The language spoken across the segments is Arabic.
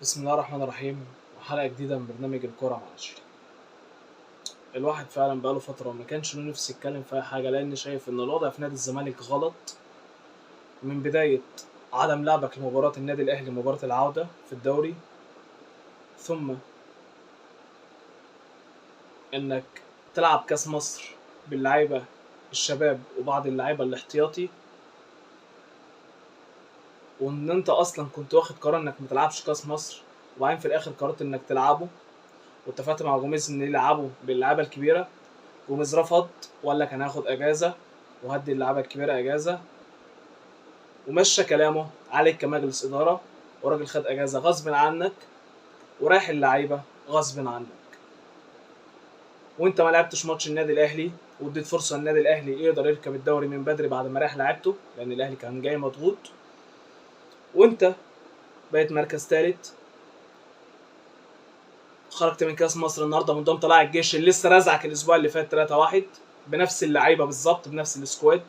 بسم الله الرحمن الرحيم، وحلقة جديدة من برنامج الكورة مع أشري. الواحد فعلا بقاله فترة ما كانش له نفس يتكلم في أي حاجة، لأن شايف إن الوضع في نادي الزمالك غلط من بداية عدم لعبك لمباراة النادي الأهلي مباراة العودة في الدوري، ثم إنك تلعب كأس مصر باللعيبة الشباب وبعض اللعيبة الاحتياطي، وإن أنت أصلا كنت واخد قرار إنك متلعبش كأس مصر، وبعدين في الآخر قررت إنك تلعبه واتفقت مع جوميز إن يلعبوا باللعيبة الكبيرة. جوميز رفض وقال لك انا هاخد اجازه وهدي اللعيبه الكبيره اجازه، ومشى كلامه عليك كمجلس اداره، وراجل خد اجازه غصب عنك ورايح اللعيبه غصب عنك، وانت ما لعبتش ماتش النادي الاهلي واديت فرصه النادي الاهلي يقدر يركب الدوري من بدري بعد ما راح لعبته، لان الاهلي كان جاي مضغوط، وانت بقيت مركز ثالث. خرجت من كاس مصر النهارده من ضمن طلائع الجيش اللي لسه رزعك الاسبوع اللي فات 3-1 بنفس اللعيبه بالظبط بنفس السكواد،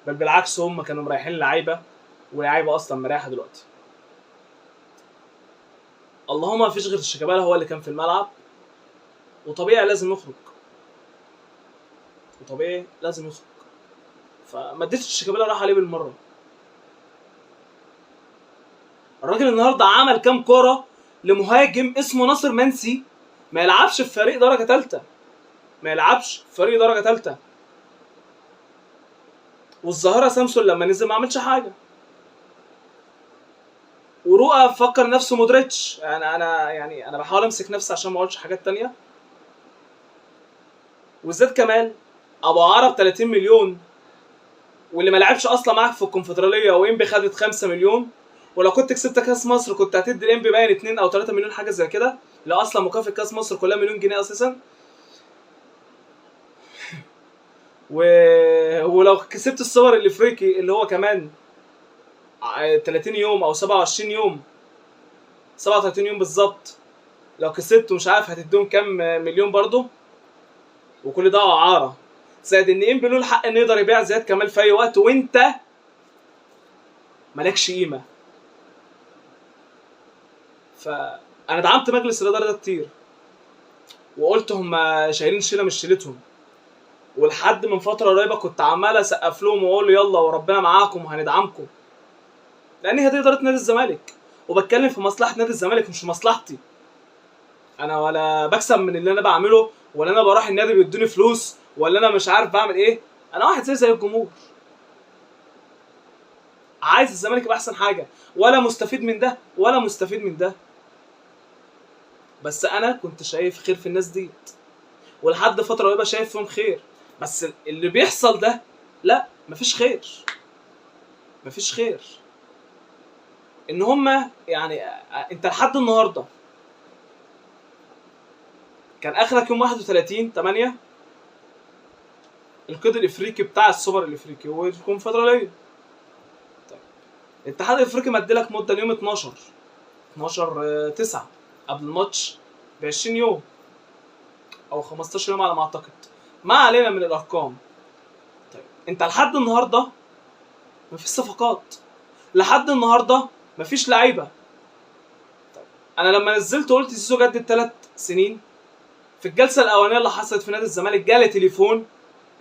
بل بالعكس هم كانوا مريحين لعيبه ولعيبه اصلا مريحه دلوقتي. اللهم ما فيش غير شيكابالا هو اللي كان في الملعب، وطبيعي لازم يخرج، فما اديتش شيكابالا راح عليه بالمره. الراجل النهارده عمل كام كوره لمهاجم اسمه ناصر منسي ما يلعبش في فريق درجه ثالثه، والظاهره سامسون لما نزل ما عملش حاجه، ورؤى فكر نفسه مودريتش. انا بحاول امسك نفسي عشان ما اقولش حاجات تانية. وزاد كمان ابو عرب 30 مليون، واللي ما لعبش اصلا معاك في الكونفدراليه، وانبي خدت 5 مليون، ولو كنت كسبت كاس مصر كنت هتدي الانبي باين 2 او 3 مليون حاجه زي كده، لا اصلا مكافاه كاس مصر كلها مليون جنيه اساسا. ولو كسبت السوبر الافريقي اللي هو كمان 30 يوم او 27 يوم 37 يوم بالظبط، لو كسبت مش عارف هتديهم كام مليون برضه، وكل ده اعاره، زائد ان انبي له الحق انه يقدر يبيع زياد كمال في اي وقت، وانت مالكش قيمه. فانا دعمت مجلس الاداره ده كتير، وقلت هم شايلين شيله مش شيلتهم، ولحد من فتره قريبه كنت عمال اسقف لهم واقول يلا وربنا معاكم وهندعمكم، لان هي دي اداره نادي الزمالك، وبتكلم في مصلحه نادي الزمالك مش مصلحتي انا، ولا بكسب من اللي انا بعمله، ولا انا بروح النادي بيدوني فلوس، ولا انا مش عارف بعمل ايه. انا واحد زي الجمهور عايز الزمالك يبقى احسن حاجه، ولا مستفيد من ده ولا مستفيد من ده، بس انا كنت شايف خير في الناس دي، ولحد فتره قريبه شايف فيهم خير، بس اللي بيحصل ده لا، مفيش خير. ان هما يعني انت لحد النهارده كان اخرك يوم 31/8 القيد الافريقي بتاع السوبر الافريقي والكونفدراليه. طيب الاتحاد الافريقي مديلك مده يوم 12/9 قبل الماتش ب 20 يوم او 15 يوم على ما اعتقد، ما علينا من الارقام. طيب انت لحد النهارده مفيش صفقات، لحد النهارده مفيش لعيبه. طيب انا لما نزلت قلت زيزو جدد 3 سنين، في الجلسه الاولانيه اللي حصلت في نادي الزمالك جالي تليفون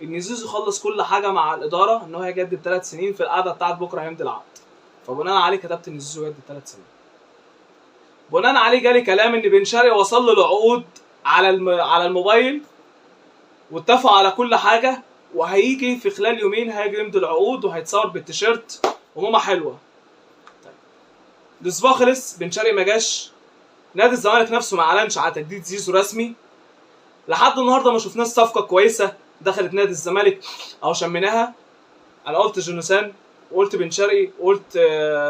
ان زيزو خلص كل حاجه مع الاداره ان هو هيجدد 3 سنين في القعده بتاعت بكره هيمضي العقد، فبناء عليه كتبت ان زيزو يجدد 3 سنين. بناء عليه جالي كلام ان بن شرقي وصل له العقود على الموبايل، واتفقوا على كل حاجه، وهيجي في خلال يومين هيجي يمضي العقود وهيتصور بالتيشيرت وماما حلوه. طيب الاسبوع خلص، بن شرقي ما جاش، نادي الزمالك نفسه ما اعلنش على تجديد زيزو رسمي، لحد النهارده ما شفناش صفقه كويسه دخلت نادي الزمالك او شميناها. انا قلت جونسان، وقلت بن شرقي، وقلت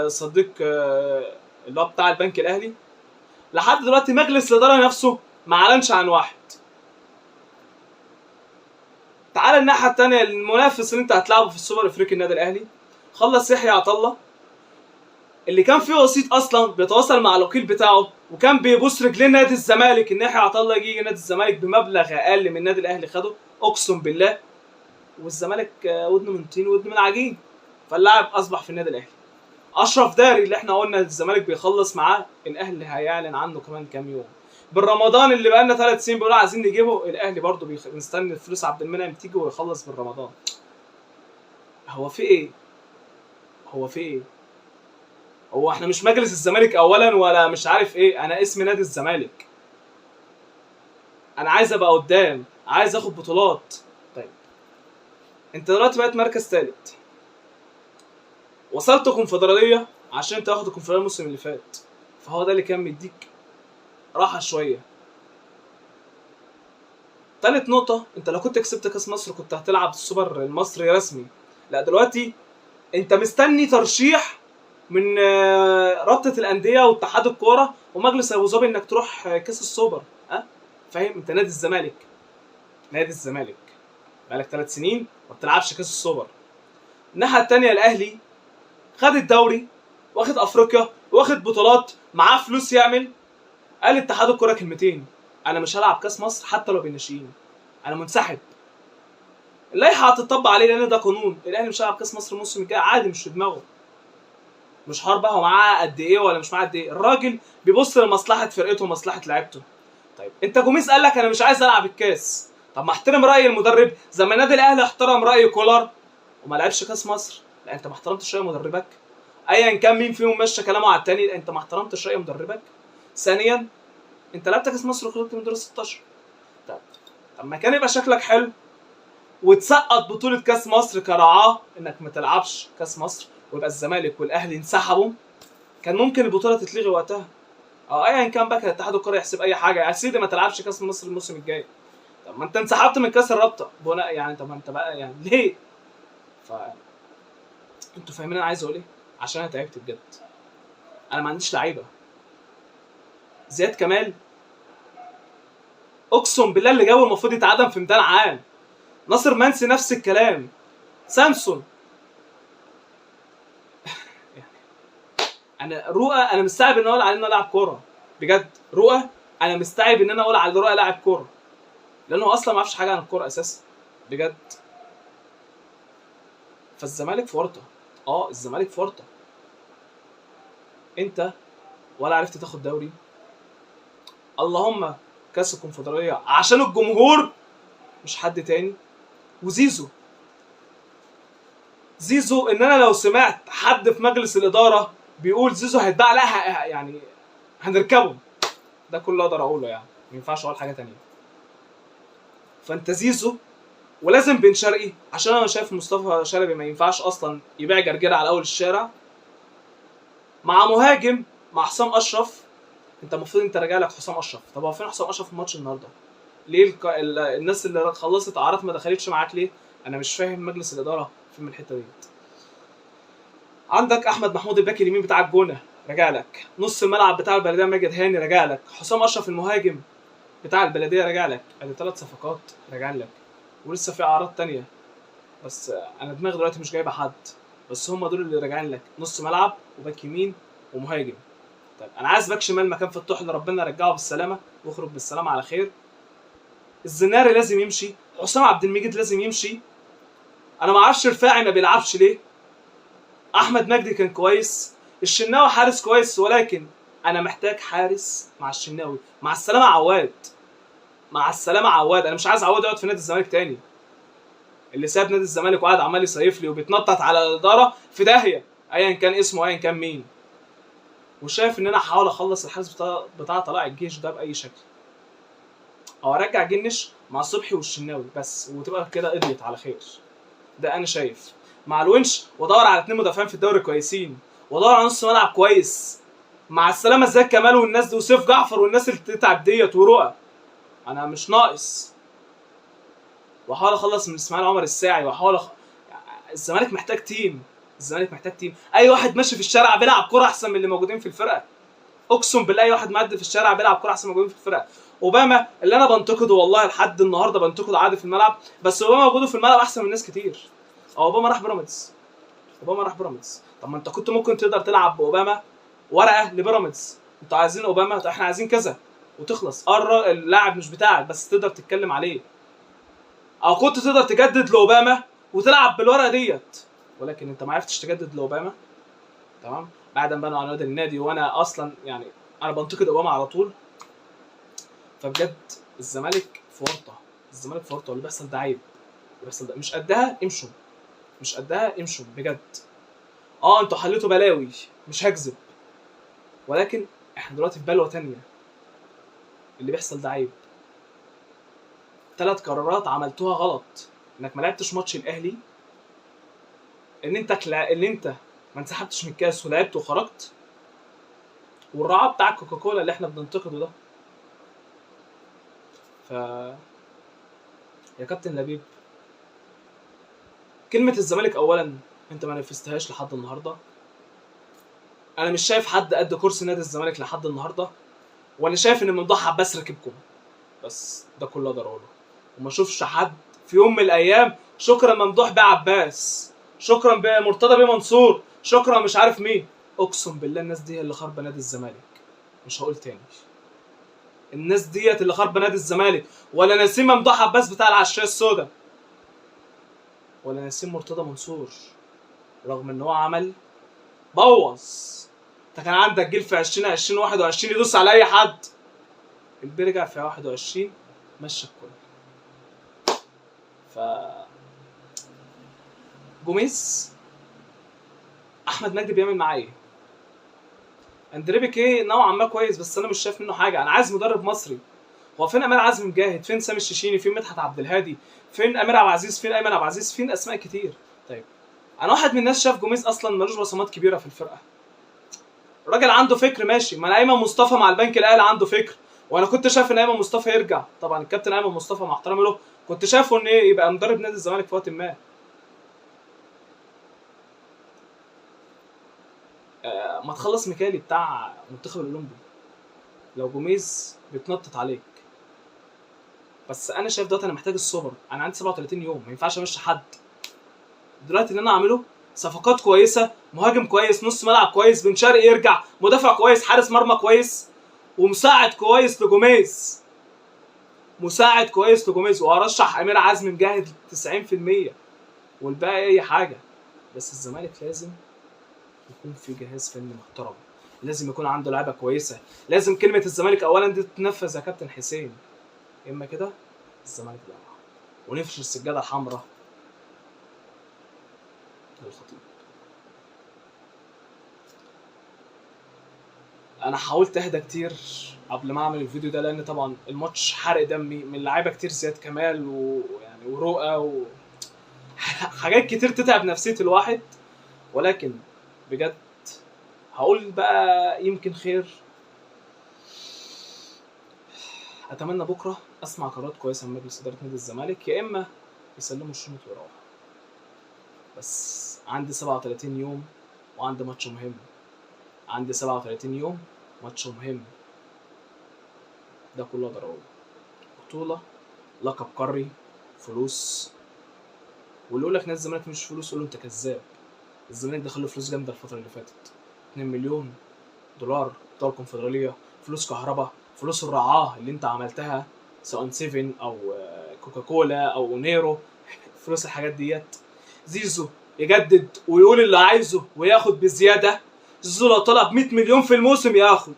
صديق اللي هو بتاع البنك الاهلي، لحد دلوقتي مجلس الاداره نفسه ما اعلنش عن واحد. تعال الناحيه الثانيه، المنافس اللي انت هتلعبه في السوبر الافريقي النادي الاهلي، خلص يحيى عطله اللي كان فيه وسيط اصلا بيتواصل مع الوكيل بتاعه، وكان بيبوس رجلين نادي الزمالك ان يحيى عطله يجي نادي الزمالك بمبلغ اقل من النادي الاهلي خده، اقسم بالله، والزمالك ودنه من طين ودنه من عجين، فاللاعب اصبح في النادي الاهلي. اشرف داري اللي احنا قلنا الزمالك بيخلص معاه، الاهلي هيعلن عنه كمان كام يوم. بالرمضان اللي بقالنا 3 سنين بيقولوا عايزين نجيبه، الاهلي برضه مستني فلوس عبد المنعم تيجي ويخلص بالرمضان. هو في ايه؟ هو في ايه؟ هو احنا مش مجلس الزمالك اولا ولا مش عارف ايه، انا اسمي نادي الزمالك. انا عايز ابقى قدام، عايز اخد بطولات. طيب انت دلوقتي بقيت مركز ثالث، وصلت كونفدراليه عشان تاخد الكونفدراليه الموسم اللي فات، فهو ده اللي كان مديك راحه شويه. تالت نقطه، انت لو كنت كسبت كاس مصر كنت هتلعب السوبر المصري رسمي. لا دلوقتي انت مستني ترشيح من رابطه الانديه واتحاد الكوره ومجلس ابو ظبي انك تروح كاس السوبر. فاهم؟ انت نادي الزمالك، نادي الزمالك بقالك 3 سنين ما بتلعبش كاس السوبر. الناحيه الثانيه الاهلي خد الدوري، واخد افريقيا، واخد بطولات، معاه فلوس يعمل. قال اتحاد الكوره كلمتين: انا مش هلعب كاس مصر حتى لو بالناشئين، انا منسحب. اللائحه هتطبق عليه لان ده قانون. الاهلي مش هيلعب كاس مصر الموسم الجاي عادي، مش في دماغه، مش حوار بقى هو معاه قد ايه ولا مش معاه قد ايه. الراجل بيبص لمصلحه فرقته ومصلحه لعيبته. طيب انت جوميز قال لك انا مش عايز العب الكاس، طب ما احترم راي المدرب زي ما النادي الاهلي احترم راي كولر وما لعبش كاس مصر. لا انت ما احترمتش راي مدربك، ايا كان مين فيهم مشى كلامه على التاني، انت ما احترمتش راي مدربك. ثانيا انت لعبت كاس مصر وخرجت من دور 16. طب ما كان يبقى شكلك حلو وتسقط بطوله كاس مصر كرعاه انك ما تلعبش كاس مصر، ويبقى الزمالك والاهلي انسحبوا، كان ممكن البطوله تتلغي وقتها. او ايا كان بقى، كان اتحاد الكوره يحسب اي حاجه، يا سيدي ما تلعبش كاس مصر الموسم الجاي. طب ما انت انسحبت من كاس الرابطه بناء يعني، طب ما انت بقى يعني ليه؟ انتوا فاهمين انا عايز اقول ايه؟ عشان انا تعبت بجد. انا ما عنديش لعيبه. زياد كمال اقسم بالله اللي جابه المفروض يتعدم في ميدان عام. ناصر منسي نفس الكلام. سامسون انا رؤى، انا مستعب ان اقول عليه انه لاعب كوره بجد. رؤى انا مستعب ان انا اقول على رؤى لاعب كوره، لانه اصلا ما يعرفش حاجه عن الكوره اساسا بجد. فالزمالك في ورطه، الزمالك في ورطه. انت ولا عرفت تاخد دوري، اللهم كاس الكونفدراليه عشان الجمهور مش حد تاني. وزيزو ان انا لو سمعت حد في مجلس الاداره بيقول زيزو هيتباع، لا يعني هنركبه. ده كله اقدر اقوله يعني، ما ينفعش اقول حاجه تانية. فانت زيزو، ولازم بن شرقي، عشان انا شايف مصطفى شلبي ما ينفعش اصلا يبيع جرجيره على اول الشارع، مع مهاجم، مع حسام اشرف. انت المفروض انت راجع لك حسام اشرف. طب هو فين حسام اشرف في الماتش النهارده؟ ليه الناس اللي خلصت اعارات ما دخلتش معاك ليه؟ انا مش فاهم مجلس الاداره في من الحته ديت. عندك احمد محمود الباك اليمين بتاع الجونه راجع لك، نص الملعب بتاع البلديه ماجد هاني راجع لك، حسام اشرف المهاجم بتاع البلديه راجع لك. ادي 3 صفقات راجع لك، ولسه في اعراض تانية بس انا دماغي دلوقتي مش جايبه حد، بس هم دول اللي راجعين لك، نص ملعب وباك يمين ومهاجم. طيب انا عايز باك شمال مكان فتوح اللي ربنا يرجعه بالسلامه واخرج بالسلامه على خير. الزناري لازم يمشي، حسام عبد المجيد لازم يمشي. انا ما اعرفش رفاعي ما بيلعبش ليه. احمد مجدي كان كويس، الشناوي حارس كويس، ولكن انا محتاج حارس مع الشناوي. مع السلامه عواد، مع السلامه عواد. انا مش عايز عواد يقعد في نادي الزمالك تاني. اللي ساب نادي الزمالك وقاعد عمال يصيف لي وبيتنطط على الاداره في داهيه، ايا كان اسمه ايا كان مين. وشايف ان انا هحاول اخلص الحارس بتاع طلائع الجيش ده باي شكل، او ارجع جنش مع صبحي والشناوي بس، وتبقى كده قضيت على خير. ده انا شايف مع الونش، وادور على 2 مدافعين في الدوري كويسين، وادور على نص ملعب كويس. مع السلامه زي كمال والناس دي وسيف جعفر والناس اللي تتعب ديت ورؤى. انا مش ناقص، واحاول اخلص من اسماعيل عمر الساعي، الزمالك محتاج تيم. الزمالك محتاج تيم. اي واحد ماشي في الشارع بيلعب كوره احسن من اللي موجودين في الفرقه. اقسم بالله اي واحد معدي في الشارع بيلعب كوره احسن من اللي موجودين في الفرقه. اوباما اللي انا بنتقده والله لحد النهارده بنتقده عادي في الملعب، بس اوباما وجوده في الملعب احسن من ناس كتير. اوباما راح بيراميدز. طب ما انت كنت ممكن تقدر تلعب باوباما ورقه لبيراميدز. انتوا عايزين اوباما، احنا عايزين كذا، وتخلص. اللاعب مش بتاعك بس تقدر تتكلم عليه. او كنت تقدر تجدد لاوباما وتلعب بالورقه ديت، ولكن انت ما عرفتش تجدد لاوباما. تمام، بعد ما بنوا على النادي، وانا اصلا يعني انا بنتقد اوباما على طول. فبجد الزمالك في ورطه، الزمالك في ورطه، واللي بيحصل ده عيب، اللي بيحصل ده مش قدها، امشوا، مش قدها امشوا بجد. انتوا حليتوا بلاوي، مش هكذب، ولكن احنا دلوقتي في بلوه تانية. اللي بيحصل ده عيب. 3 قرارات عملتوها غلط، انك ما لعبتش ماتش الاهلي، ان انت ما انسحبتش من الكاس ولعبت وخرجت، والرعاه بتاع كوكاكولا اللي احنا بننتقده ده. ف يا كابتن لبيب، كلمة الزمالك اولا انت ما نفذتهاش لحد النهارده. انا مش شايف حد قد كرسي نادي الزمالك لحد النهارده، وانا شايف ان ممدوح عباس راكبكم، بس ده كله اقدر اقوله. وما اشوفش حد في يوم من الايام شكرا ممدوح بيه عباس، شكرا بمرتضى بيه منصور، شكرا مش عارف مين. اقسم بالله الناس دي اللي خاربه نادي الزمالك، مش هقول تاني. الناس ديت اللي خاربه نادي الزمالك، ولا ناسين ممدوح عباس بتاع العشايه السوداء، ولا ناسين مرتضى منصور، رغم ان هو عمل بوظ. انت كان عندك جيل في 2020 21 يدوس على اي حد، البي رجع في 21 مشى الكل. ف جوميز، احمد مجدي بيعمل معاه ايه؟ اندريه بيكيه نوعا ما كويس، بس انا مش شايف منه حاجه. انا عايز مدرب مصري. هو فين امير عزمي مجاهد؟ فين سامي الشيشيني؟ فين مدحت عبد الهادي؟ فين امير عبد العزيز؟ فين ايمن عبد العزيز؟ فين اسماء كتير. طيب انا واحد من الناس شاف جوميز اصلا ملوش بصمات كبيره في الفرقه. الراجل عنده فكر ماشي، ما انا ايمن مصطفى مع البنك الاهلي عنده فكر، وانا كنت شايف ان ايمن مصطفى يرجع. طبعا الكابتن ايمن مصطفى مع احترامي له كنت شايفه ان يبقى مدرب نادي الزمالك في وقت ما. ما تخلص ميكالي بتاع المنتخب الاولمبي لو جوميز بيتنطط عليك. بس انا شايف دلوقتي انا محتاج الصبر. انا عندي 37 يوم، ما ينفعش امشي حد دلوقتي. اللي انا اعمله صفقات كويسه، مهاجم كويس، نص ملعب كويس، بن شرقي يرجع، مدافع كويس، حارس مرمى كويس، ومساعد كويس لجوميز، مساعد كويس لجوميز. وهرشح امير عزمي مجاهد 90%، والباقي اي حاجه. بس الزمالك لازم يكون في جهاز فني محترم، لازم يكون عنده لعيبه كويسه، لازم كلمه الزمالك اولا دي تتنفذ يا كابتن حسين. اما كده الزمالك ضاع، ونفرش السجاده الحمراء للخطيب. انا حاولت اهدى كتير قبل ما اعمل الفيديو ده، لان طبعا الماتش حرق دمي من لعيبه كتير، زياد كمال ويعني ورؤى حاجات كتير تتعب نفسيه الواحد. ولكن بجد هقول بقى يمكن خير. اتمنى بكره اسمع قرارات كويسه من مجلس اداره نادي الزمالك، يا اما يسلموا الشنط ويروحوا. بس عندي 37 يوم وعندي ماتش مهم. عندي 37 يوم، ماتش مهم، ده كله اقدر اقوله. بطوله، لقب قاري، فلوس. واللي يقول لك نادي الزمالك مش فلوس قول له انت كذاب. الزمالك دخل له فلوس جامده الفتره اللي فاتت، 2 مليون دولار بتوع الكونفدراليه، فلوس كهرباء، فلوس الرعاه اللي انت عملتها سواء 7 او كوكاكولا او نيرو، فلوس الحاجات ديت. زيزو يجدد ويقول اللي عايزه وياخد بزياده. زيزو لو طلب 100 مليون في الموسم ياخد.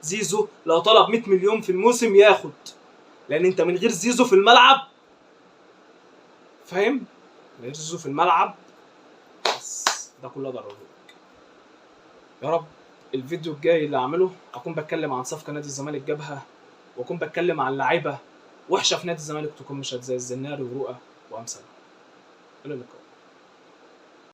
زيزو لو طلب 100 مليون في الموسم ياخد، لان انت من غير زيزو في الملعب، فاهم؟ من غير زيزو في الملعب. بس ده كله اقدر اقوله لك. يا رب الفيديو الجاي اللي اعمله اكون بتكلم عن صفقه نادي الزمالك جابها، واكون بتكلم عن لعيبه وحشه في نادي الزمالك تكون مش زي الزناري ورؤى وامثالهم. الى اللقاء.